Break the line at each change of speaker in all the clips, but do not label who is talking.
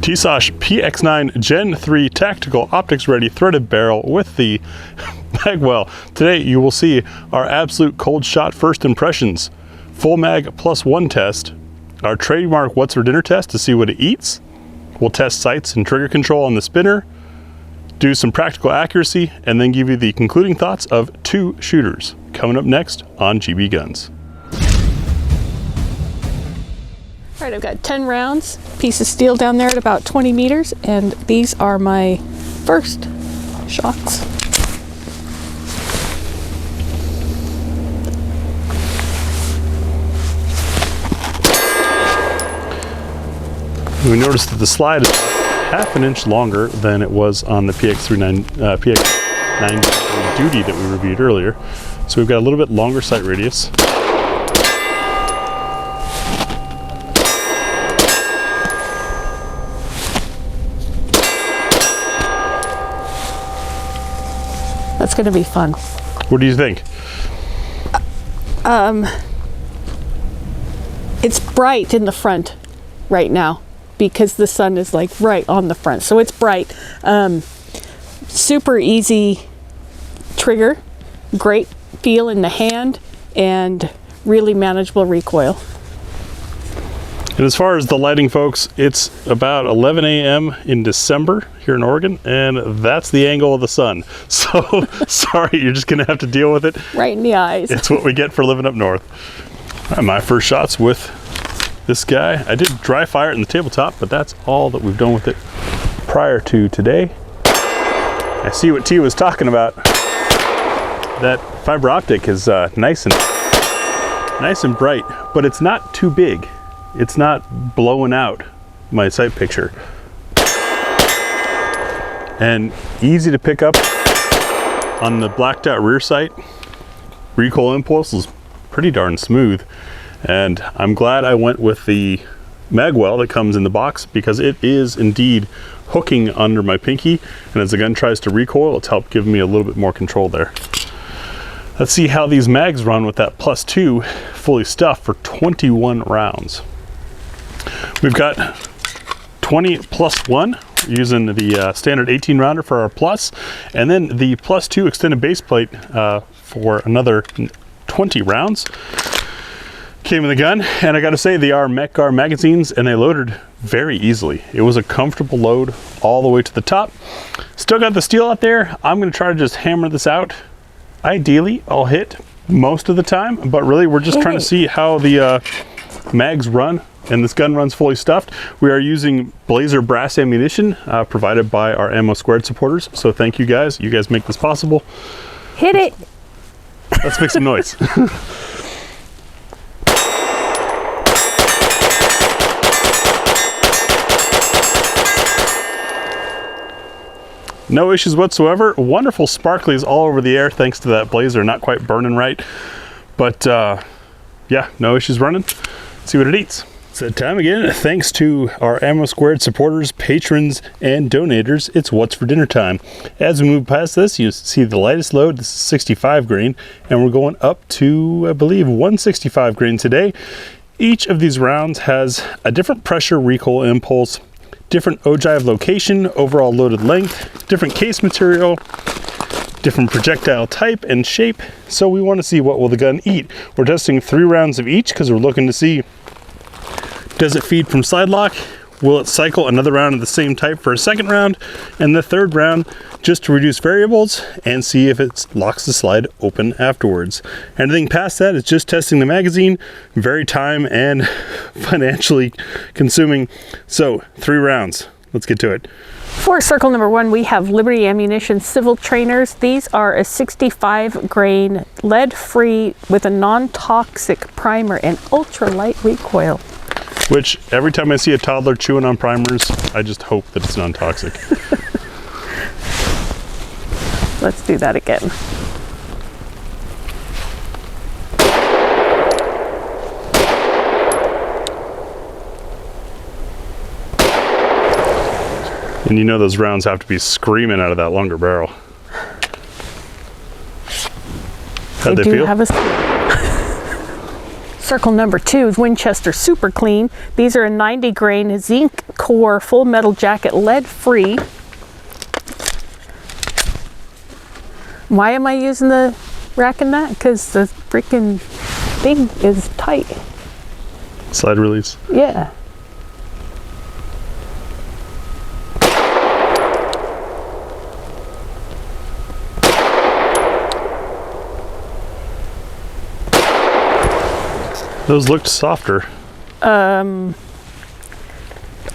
Tisas PX9 Gen 3 Tactical Optics Ready Threaded Barrel with the Magwell. Today you will see our absolute cold shot first impressions, full mag +1 test, our trademark what's for dinner test to see what it eats. We'll test sights and trigger control on the spinner, do some practical accuracy, and then give you the concluding thoughts of 2 shooters. Coming up next on GBGuns.
All right, I've got 10 rounds, piece of steel down there at about 20 meters, and these are my first shots.
We noticed that the slide is half an inch longer than it was on the PX9 Duty that we reviewed earlier. So we've got a little bit longer sight radius.
That's going to be fun.
What do you think?
It's bright in the front right now because the sun is like right on the front. So it's bright. Super easy trigger, great feel in the hand, and really manageable recoil.
And as far as the lighting, folks, it's about 11 a.m. in December here in Oregon, and that's the angle of the sun. So sorry, you're just gonna have to deal with it.
Right in the eyes.
It's what we get for living up north. All right, my first shots with this guy. I did dry fire it in the tabletop, but that's all that we've done with it prior to today. I see what T was talking about. That fiber optic is nice and bright, but it's not too big. It's not blowing out my sight picture. And easy to pick up on the blacked out rear sight. Recoil impulse is pretty darn smooth. And I'm glad I went with the Magwell that comes in the box because it is indeed hooking under my pinky. And as the gun tries to recoil, it's helped give me a little bit more control there. Let's see how these mags run with that +2 fully stuffed for 21 rounds. We've got 20 +1 using the standard 18 rounder for our plus, and then the +2 extended base plate for another 20 rounds. Came in the gun, and I gotta say they are Metgar magazines and they loaded very easily. It was a comfortable load all the way to the top. Still got the steel out there. I'm gonna try to just hammer this out. Ideally, I'll hit most of the time, but really we're just trying to see how the mags run. And this gun runs fully stuffed. We are using Blazer brass ammunition provided by our Ammo Squared supporters. So thank you guys. You guys make this possible.
Hit it.
Let's make some noise. No issues whatsoever. Wonderful sparklies all over the air thanks to that Blazer. Not quite burning right. But yeah, no issues running. Let's see what it eats. It's that time again. Thanks to our Ammo Squared supporters, patrons, and donators, it's what's for dinner time. As we move past this, you see the lightest load. This is 65 grain, and we're going up to, I believe, 165 grain today. Each of these rounds has a different pressure recoil impulse, different ogive location, overall loaded length, different case material, different projectile type and shape. So we want to see what will the gun eat. We're testing 3 rounds of each because we're looking to see, does it feed from slide lock? Will it cycle another round of the same type for a second round? And the third round, just to reduce variables and see if it locks the slide open afterwards. Anything past that is just testing the magazine, very time and financially consuming. So 3 rounds, let's get to it.
For circle number 1, we have Liberty Ammunition Civil Trainers. These are a 65 grain, lead-free with a non-toxic primer and ultra-light recoil.
Which, every time I see a toddler chewing on primers, I just hope that it's non-toxic.
Let's do that again.
And you know those rounds have to be screaming out of that longer barrel. How'd they feel?
Have a Circle number 2 is Winchester Super Clean. These are a 90 grain zinc core full metal jacket, lead free. Why am I using the rack and that? Because the freaking thing is tight.
Slide release.
Yeah.
Those looked softer.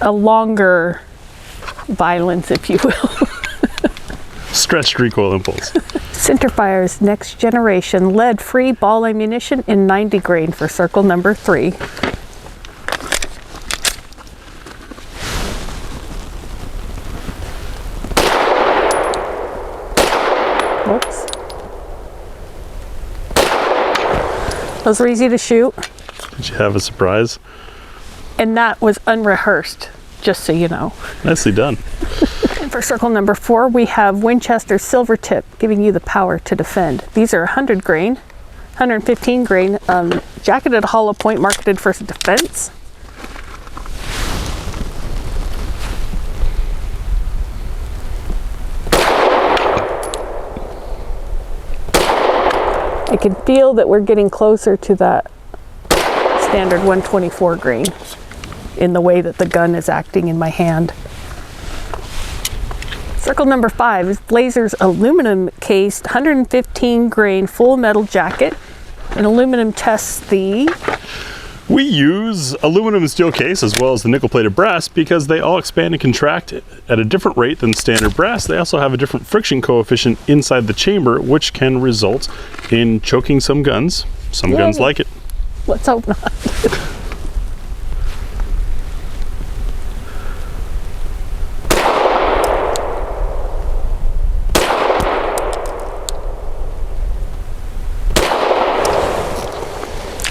A longer violence, if you will.
Stretched recoil impulse.
Centerfire's next generation lead-free ball ammunition in 90 grain for circle number 3. Whoops. Those were easy to shoot.
Did you have a surprise?
And that was unrehearsed, just so you know.
Nicely done.
And for circle number 4, we have Winchester Silver Tip, giving you the power to defend. These are 100 grain, 115 grain, jacketed hollow point, marketed for defense. I can feel that we're getting closer to that standard 124 grain in the way that the gun is acting in my hand. Circle number 5 is Blazer's aluminum cased 115 grain full metal jacket. And aluminum tests the...
We use aluminum and steel case as well as the nickel plated brass because they all expand and contract at a different rate than standard brass. They also have a different friction coefficient inside the chamber, which can result in choking some guns. Some guns like it.
Let's hope not.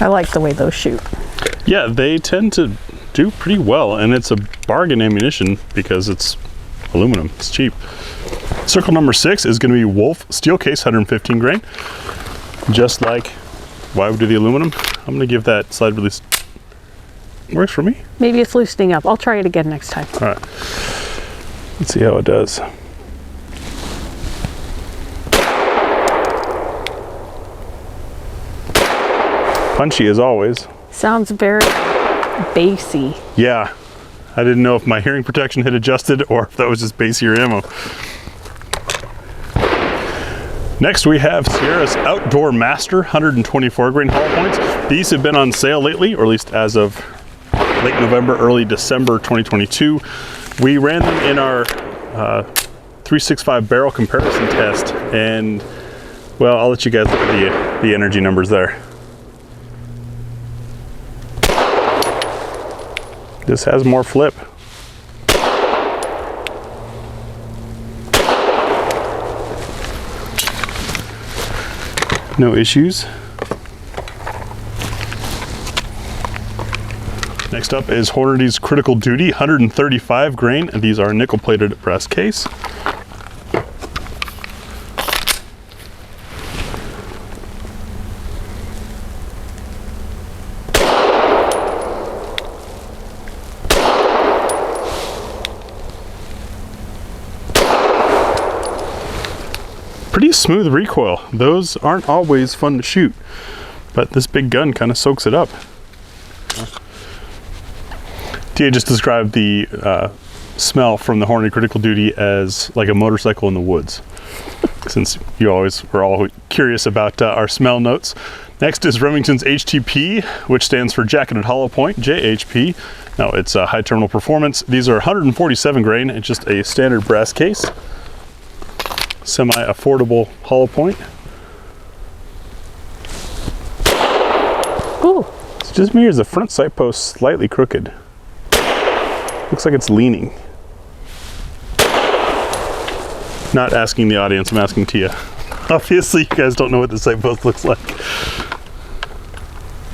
I like the way those shoot.
Yeah, they tend to do pretty well, and it's a bargain ammunition because it's aluminum. It's cheap. Circle number 6 is going to be Wolf steel case 115 grain. Just like why we do the aluminum, I'm going to give that slide release. Works for me.
Maybe it's loosening up. I'll try it again next time.
All right. Let's see how it does. Punchy as always.
Sounds very bassy.
Yeah, I didn't know if my hearing protection had adjusted or if that was just bassier ammo. Next we have Sierra's Outdoor Master 124 grain hollow points. These have been on sale lately, or at least as of late November, early December 2022. We ran them in our 365 barrel comparison test, and well, I'll let you guys look at the energy numbers there. This has more flip. No issues. Next up is Hornady's Critical Duty 135 grain. These are nickel plated brass case. Pretty smooth recoil. Those aren't always fun to shoot, but this big gun kind of soaks it up. Tia just described the smell from the Hornady Critical Duty as like a motorcycle in the woods, since you always were all curious about our smell notes. Next is Remington's HTP, which stands for Jacketed Hollow Point, JHP. Now it's high terminal performance. These are 147 grain. It's just a standard brass case. Semi-affordable hollow point.
Ooh.
It's just me, as the front sight post slightly crooked. Looks like it's leaning. Not asking the audience, I'm asking Tia. Obviously, you guys don't know what the sight post looks like.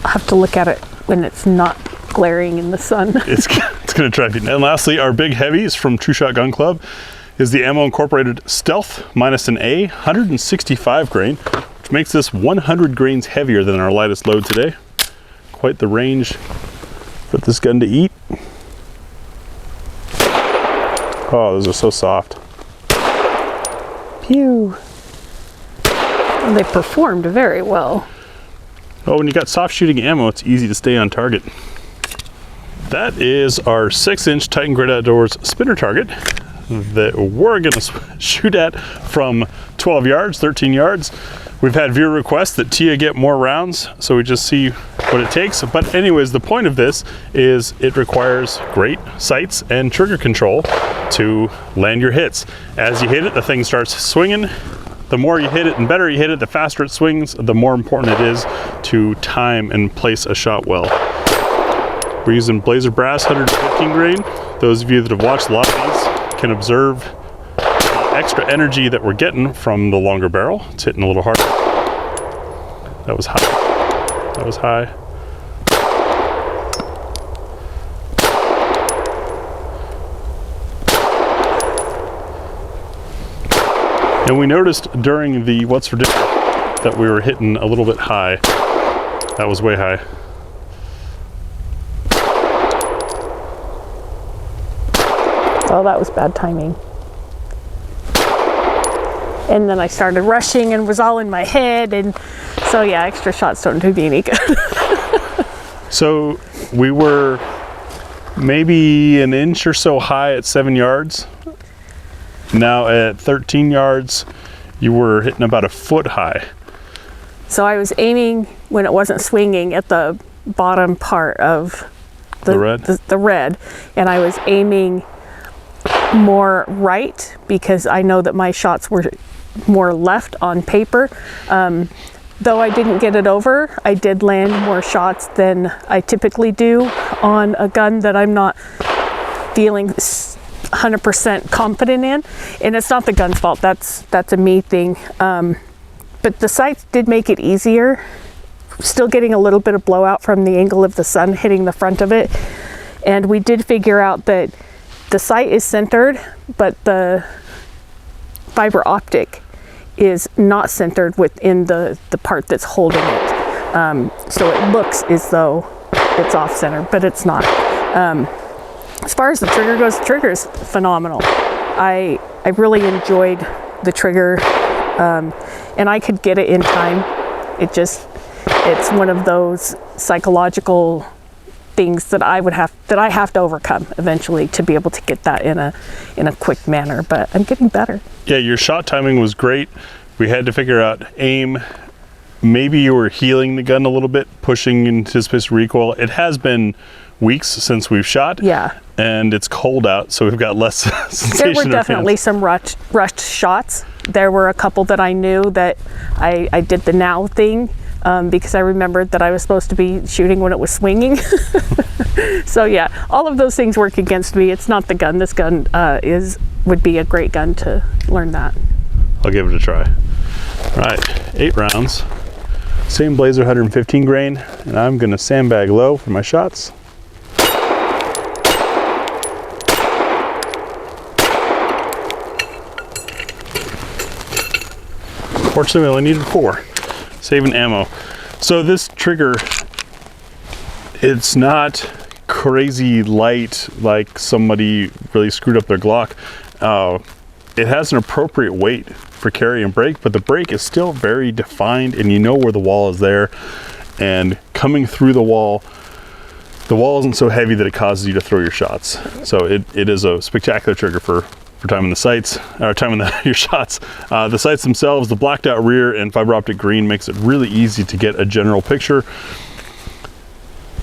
I'll have to look at it when it's not glaring in the sun.
It's gonna drive you. And lastly, our big heavies from True Shot Gun Club is the Ammo Incorporated Stealth minus an A, 165 grain, which makes this 100 grains heavier than our lightest load today. Quite the range for this gun to eat. Oh, those are so soft.
Pew. Well, they performed very well.
Oh, when you got soft shooting ammo, it's easy to stay on target. That is our 6-inch Titan Great Outdoors spinner target that we're gonna shoot at from 12 yards, 13 yards. We've had viewer requests that Tia get more rounds, so we just see what it takes. But anyways, the point of this is it requires great sights and trigger control to land your hits. As you hit it, the thing starts swinging. The more you hit it and better you hit it, the faster it swings, the more important it is to time and place a shot well. We're using Blazer Brass 115 grain. Those of you that have watched a lot of these can observe the extra energy that we're getting from the longer barrel. It's hitting a little harder. That was high. That was high. And we noticed during the What's for Dinner that we were hitting a little bit high. That was way high.
Oh, that was bad timing. And then I started rushing and was all in my head, and so yeah, extra shots don't do me any good.
So we were maybe an inch or so high at 7 yards. Now at 13 yards, you were hitting about a foot high.
So I was aiming when it wasn't swinging at the bottom part of the red, and I was aiming more right because I know that my shots were more left on paper. Though I didn't get it over, I did land more shots than I typically do on a gun that I'm not feeling 100% confident in. And it's not the gun's fault, that's a me thing. But the sights did make it easier. Still getting a little bit of blowout from the angle of the sun hitting the front of it. And we did figure out that the sight is centered, but the fiber optic is not centered within the part that's holding it. So it looks as though it's off center, but it's not. As far as the trigger goes, the trigger is phenomenal. I really enjoyed the trigger, and I could get it in time. It's one of those psychological things that I have to overcome eventually to be able to get that in a quick manner, but I'm getting better.
Yeah, your shot timing was great. We had to figure out aim. Maybe you were healing the gun a little bit, pushing anticipation recoil. It has been weeks since we've shot.
Yeah.
And it's cold out, so we've got less sensation.
There were definitely some rushed shots. There were a couple that I knew that I did the now thing. Because I remembered that I was supposed to be shooting when it was swinging. So yeah, all of those things work against me. It's not the gun. This gun would be a great gun to learn that.
I'll give it a try. All right, 8 rounds. Same Blazer 115 grain, and I'm gonna sandbag low for my shots. Fortunately, we only needed 4. Saving ammo. So this trigger, it's not crazy light like somebody really screwed up their Glock. It has an appropriate weight for carry and break, but the break is still very defined, and you know where the wall is there. And coming through the wall isn't so heavy that it causes you to throw your shots. So it is a spectacular trigger for timing the sights, or timing your shots. The sights themselves, the blacked out rear and fiber optic green makes it really easy to get a general picture.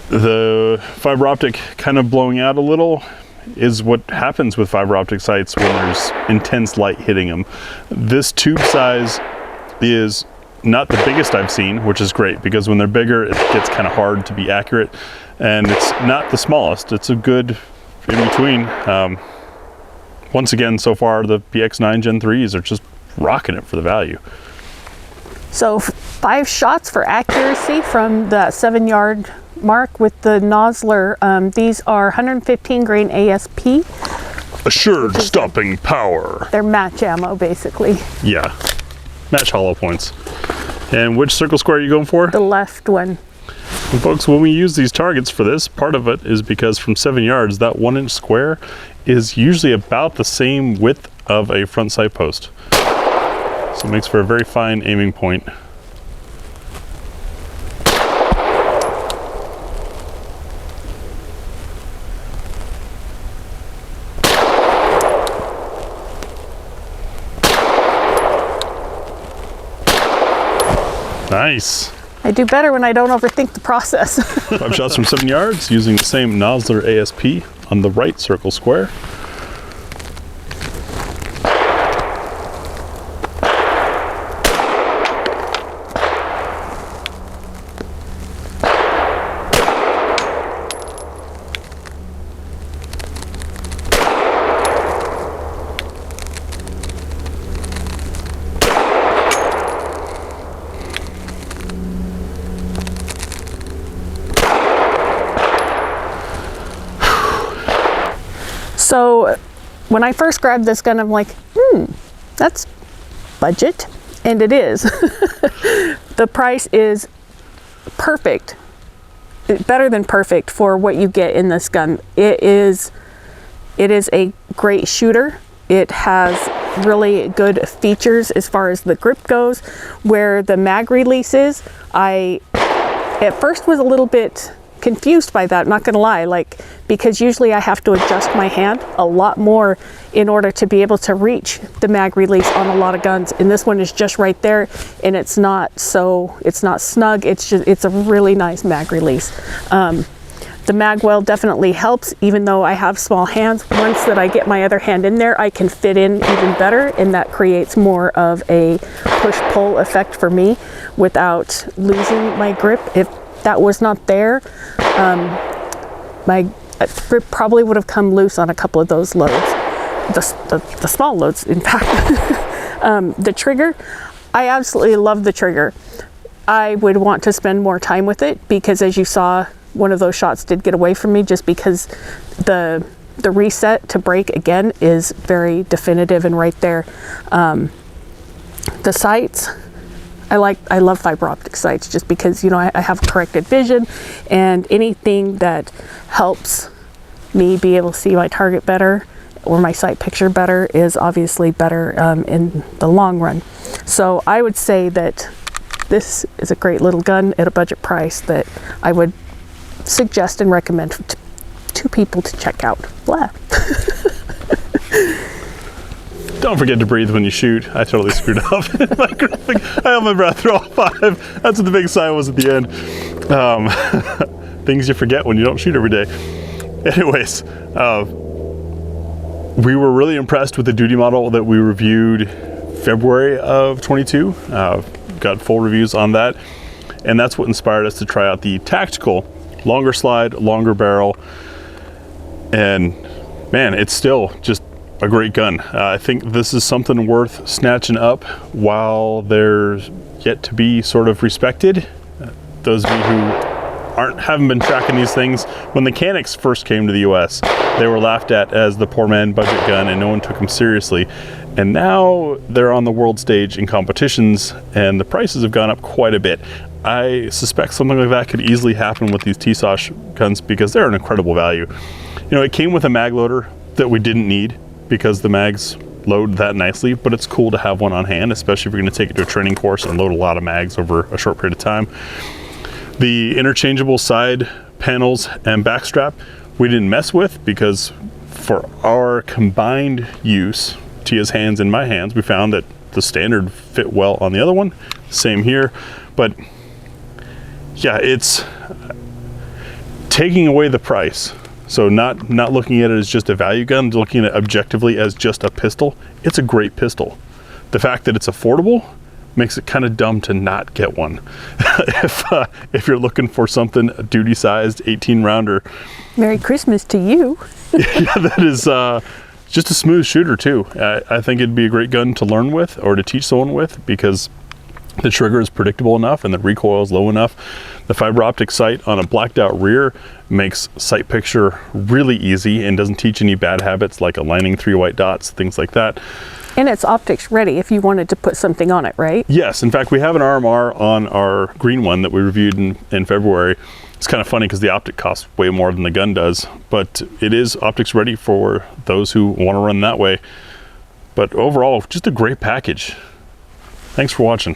The fiber optic kind of blowing out a little is what happens with fiber optic sights when there's intense light hitting them. This tube size is not the biggest I've seen, which is great because when they're bigger, it gets kind of hard to be accurate. And it's not the smallest, it's a good in between. Once again, so far, the PX9 Gen 3s are just rocking it for the value.
So 5 shots for accuracy from the 7-yard mark with the Nosler. These are 115 grain ASP.
Assured stopping power.
They're match ammo, basically.
Yeah, match hollow points. And which circle square are you going for?
The left one.
And folks, when we use these targets for this, part of it is because from 7 yards, that 1 inch square is usually about the same width of a front sight post. So it makes for a very fine aiming point. Nice.
I do better when I don't overthink the process.
5 shots from 7 yards using the same Nosler ASP on the right circle square.
So when I first grabbed this gun, I'm like, that's budget. And it is. The price is perfect, better than perfect for what you get in this gun. It is a great shooter. It has really good features as far as the grip goes. Where the mag release is, I at first was a little bit confused by that, not gonna lie, like, because usually I have to adjust my hand a lot more in order to be able to reach the mag release on a lot of guns, and this one is just right there, and it's not snug, it's a really nice mag release. The mag well definitely helps, even though I have small hands. Once that I get my other hand in there, I can fit in even better, and that creates more of a push-pull effect for me without losing my grip. If that was not there, my grip probably would have come loose on a couple of those loads, the small loads, in fact. The trigger, I absolutely love the trigger. I would want to spend more time with it because, as you saw, one of those shots did get away from me just because the reset to break again is very definitive and right there. The sights, I love fiber optic sights just because, you know, I have corrected vision, and anything that helps me be able to see my target better or my sight picture better is obviously better in the long run. So I would say that this is a great little gun at a budget price that I would suggest and recommend to people to check out. Blah.
Don't forget to breathe when you shoot. I totally screwed up. I held my breath through all 5. That's what the big sign was at the end. Things you forget when you don't shoot every day. Anyways, we were really impressed with the duty model that we reviewed February of 22. Got full reviews on that. And that's what inspired us to try out the tactical, longer slide, longer barrel. And man, it's still just a great gun. I think this is something worth snatching up while they're yet to be sort of respected. Those of you who haven't been tracking these things, when the Canics first came to the US, they were laughed at as the poor man budget gun and no one took them seriously. And now they're on the world stage in competitions and the prices have gone up quite a bit. I suspect something like that could easily happen with these Tisas guns because they're an incredible value. You know, it came with a mag loader that we didn't need because the mags load that nicely, but it's cool to have one on hand, especially if you're going to take it to a training course and load a lot of mags over a short period of time. The interchangeable side panels and backstrap we didn't mess with because for our combined use, Tia's hands and my hands, we found that the standard fit well on the other one. Same here, but yeah, it's taking away the price. So not looking at it as just a value gun, looking at it objectively as just a pistol. It's a great pistol. The fact that it's affordable makes it kind of dumb to not get one. If you're looking for something duty-sized 18-rounder.
Merry Christmas to you.
Yeah, that is just a smooth shooter too. I think it'd be a great gun to learn with or to teach someone with because the trigger is predictable enough and the recoil is low enough. The fiber optic sight on a blacked out rear makes sight picture really easy and doesn't teach any bad habits like aligning 3 white dots, things like that.
And it's optics ready if you wanted to put something on it, right?
Yes, in fact, we have an RMR on our green one that we reviewed in February. It's kind of funny because the optic costs way more than the gun does, but it is optics ready for those who want to run that way. But overall, just a great package. Thanks for watching.